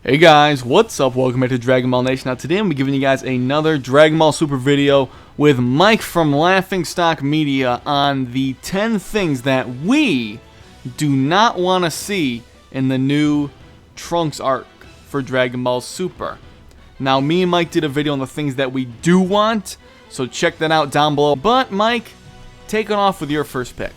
Hey guys, what's up? Welcome back to Dragon Ball Nation. Now today I'm giving you guys another Dragon Ball Super video with Mike from Laughingstock Media on the 10 things that we do not want to see in the new Trunks arc for Dragon Ball Super. Now me and Mike did a video on the things that we do want, so check that out down below. But Mike, take it off with your first pick.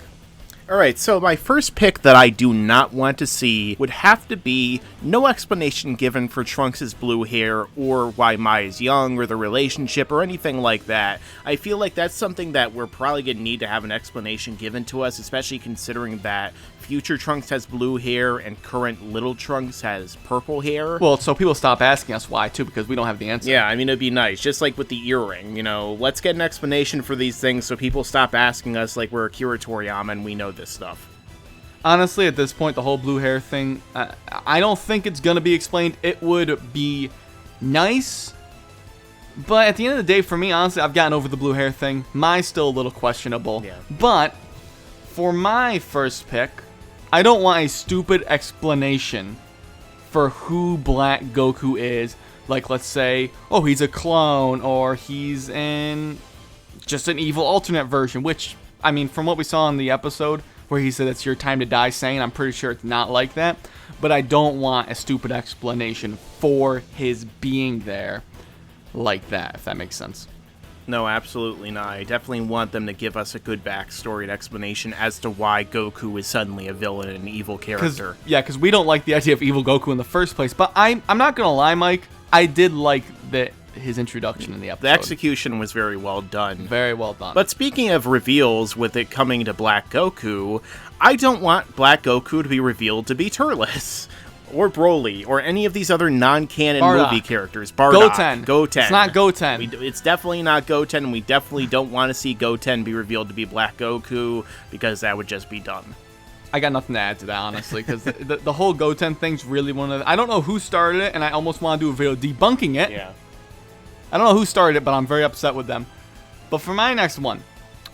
Alright, so my first pick that I do not want to see would have to be no explanation given for Trunks' blue hair or why Mai is young or the relationship or anything like that. I feel like that's something that we're probably going to need to have an explanation given to us, especially considering that future Trunks has blue hair and current little Trunks has purple hair. Well, so people stop asking us why too, because we don't have the answer. Yeah, I mean, it'd be nice, just like with the earring, you know, let's get an explanation for these things so people stop asking us like we're Akira Toriyama and we know this stuff. Honestly, at this point, the whole blue hair thing, I don't think it's going to be explained. It would be nice, but at the end of the day, for me, honestly, I've gotten over the blue hair thing. Mai's still a little questionable. Yeah. But for my first pick, I don't want a stupid explanation for who Black Goku is. Like, let's say, oh, he's a clone, or he's in just an evil alternate version, which, I mean, from what we saw in the episode where he said it's your time to die Saiyan, I'm pretty sure it's not like that. But I don't want a stupid explanation for his being there like that, if that makes sense. No, absolutely not. I definitely want them to give us a good backstory and explanation as to why Goku is suddenly a villain and an evil character. Because we don't like the idea of evil Goku in the first place. But I'm not going to lie, Mike. I did like his introduction in the episode. The execution was very well done. Very well done. But speaking of reveals, with it coming to Black Goku, I don't want Black Goku to be revealed to be Turles. Or Broly, or any of these other non-canon movie characters. Goten. Goten. It's not Goten. It's definitely not Goten, and we definitely don't want to see Goten be revealed to be Black Goku, because that would just be dumb. I got nothing to add to that, honestly, because the whole Goten thing's really one of the... I don't know who started it, and I almost want to do a video debunking it. Yeah. I don't know who started it, but I'm very upset with them. But for my next one,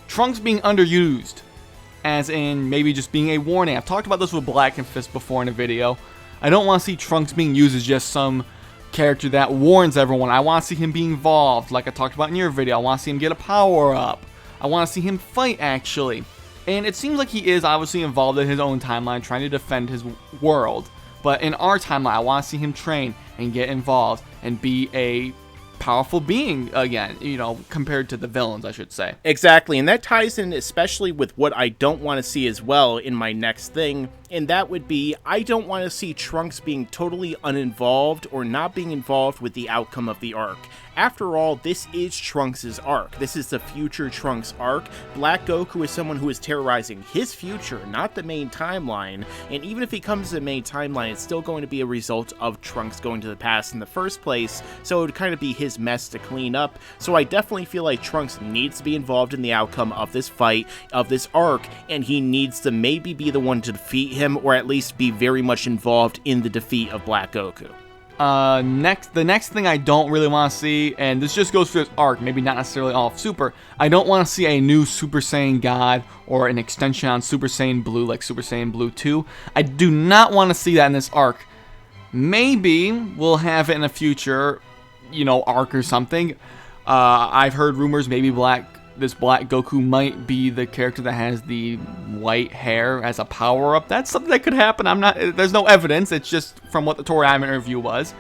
Trunks being underused, as in maybe just being a warning. I've talked about this with Black and Fist before in a video. I don't want to see Trunks being used as just some character that warns everyone. I want to see him be involved, like I talked about in your video. I want to see him get a power-up. I want to see him fight, actually. And it seems like he is obviously involved in his own timeline, trying to defend his world. But in our timeline, I want to see him train and get involved and be a powerful being again, you know, compared to the villains, I should say. Exactly, and that ties in especially with what I don't want to see as well in my next thing, and that would be, I don't want to see Trunks being totally uninvolved or not being involved with the outcome of the arc. After all, this is Trunks' arc. This is the future Trunks arc. Black Goku is someone who is terrorizing his future, not the main timeline. And even if he comes to the main timeline, it's still going to be a result of Trunks going to the past in the first place. So it would kind of be his mess to clean up. So I definitely feel like Trunks needs to be involved in the outcome of this fight, of this arc, and he needs to maybe be the one to defeat him, or at least be very much involved in the defeat of Black Goku. The next thing I don't really want to see, and this just goes for this arc, maybe not necessarily all of Super, I don't want to see a new Super Saiyan God or an extension on Super Saiyan Blue like Super Saiyan Blue 2. I do not want to see that in this arc. Maybe we'll have it in a future, you know, arc or something. I've heard rumors maybe this Black Goku might be the character that has the white hair as a power-up. That's something that could happen. There's no evidence. It's just from what the Toriyama interview was.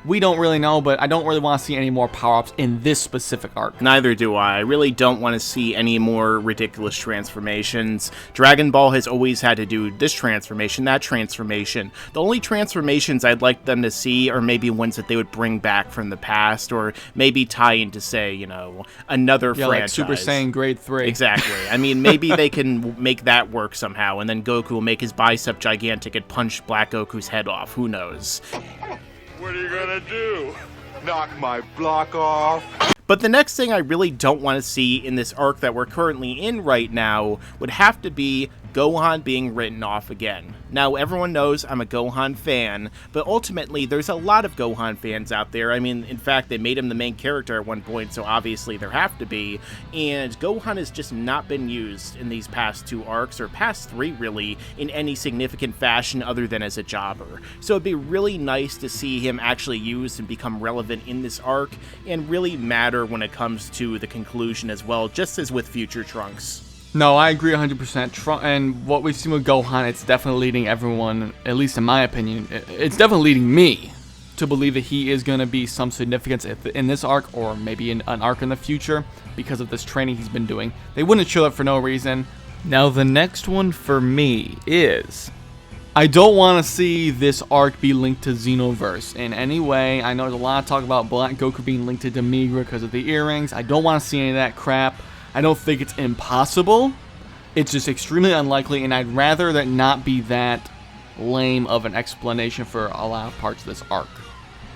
We don't really know, but I don't really want to see any more power-ups in this specific arc. Neither do I. I really don't want to see any more ridiculous transformations. Dragon Ball has always had to do this transformation, that transformation. The only transformations I'd like them to see are maybe ones that they would bring back from the past, or maybe tie into, say, you know, another franchise. Like Super Saiyan Grade 3. Exactly. I mean, maybe they can make that work somehow, and then Goku will make his bicep gigantic and punch Black Goku's head off. Who knows? What are you gonna do? Knock my block off? But the next thing I really don't want to see in this arc that we're currently in right now would have to be Gohan being written off again. Now, everyone knows I'm a Gohan fan, but ultimately, there's a lot of Gohan fans out there. I mean, in fact, they made him the main character at one point, so obviously there have to be, and Gohan has just not been used in these past 2 arcs, or past 3 really, in any significant fashion other than as a jobber. So it'd be really nice to see him actually used and become relevant in this arc, and really matter when it comes to the conclusion as well, just as with future Trunks. No, I agree 100%. And what we've seen with Gohan, it's definitely leading everyone, at least in my opinion, it's definitely leading me to believe that he is going to be some significance in this arc, or maybe in an arc in the future, because of this training he's been doing. They wouldn't show that for no reason. Now, the next one for me is, I don't want to see this arc be linked to Xenoverse in any way. I know there's a lot of talk about Black Goku being linked to Demigra because of the earrings. I don't want to see any of that crap. I don't think it's impossible. It's just extremely unlikely, and I'd rather that not be that lame of an explanation for a lot of parts of this arc.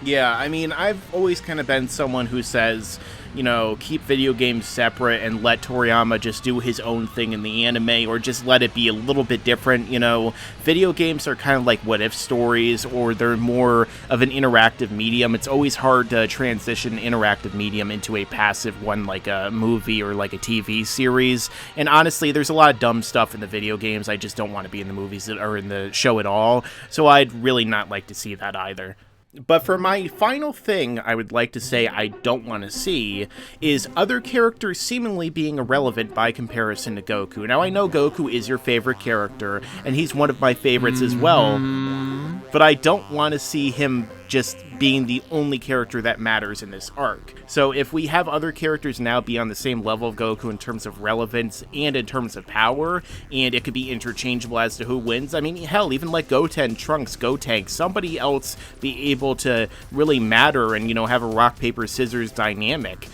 Yeah, I mean, I've always kind of been someone who says, you know, keep video games separate and let Toriyama just do his own thing in the anime, or just let it be a little bit different, you know. Video games are kind of like what-if stories, or they're more of an interactive medium. It's always hard to transition interactive medium into a passive one like a movie or like a TV series. And honestly, there's a lot of dumb stuff in the video games. I just don't want to be in the movies or in the show at all. So I'd really not like to see that either. But for my final thing I would like to say I don't want to see is other characters seemingly being irrelevant by comparison to Goku. Now, I know Goku is your favorite character, and he's one of my favorites as well, but I don't want to see him just being the only character that matters in this arc. So if we have other characters now be on the same level of Goku in terms of relevance and in terms of power, and it could be interchangeable as to who wins, I mean, hell, even like Goten, Trunks, Gotenks, somebody else be able to really matter and, you know, have a rock, paper, scissors dynamic.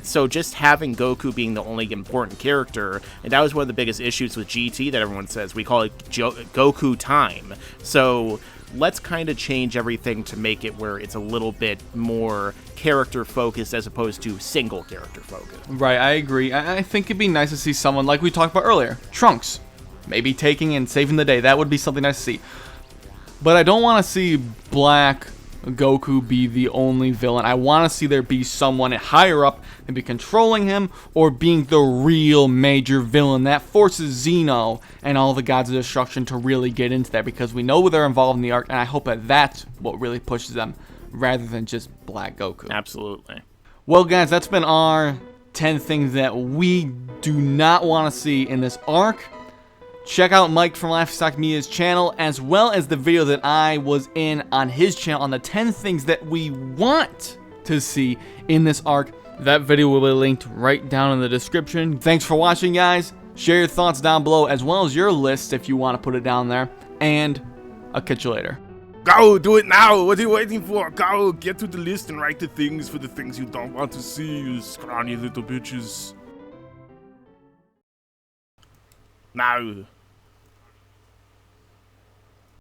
So just having Goku being the only important character, and that was one of the biggest issues with GT that everyone says, we call it Goku time. So let's kind of change everything to make it where it's a little bit more character focused as opposed to single character focused. Right, I agree. I think it'd be nice to see someone, like we talked about earlier, Trunks, maybe taking and saving the day. That would be something nice to see. But I don't want to see Black Goku be the only villain. I want to see there be someone higher up and be controlling him, or being the real major villain that forces Xeno and all the gods of destruction to really get into that, because we know they're involved in the arc, and I hope that that's what really pushes them rather than just Black Goku. Absolutely. Well, guys, that's been our 10 things that we do not want to see in this arc. Check out Mike from Laughstock Media's channel, as well as the video that I was in on his channel on the 10 things that we want to see in this arc. That video will be linked right down in the description. Thanks for watching, guys. Share your thoughts down below, as well as your list if you want to put it down there. And I'll catch you later. Go, do it now. What are you waiting for? Go, get to the list and write the things for the things you don't want to see, you scrawny little bitches. Now.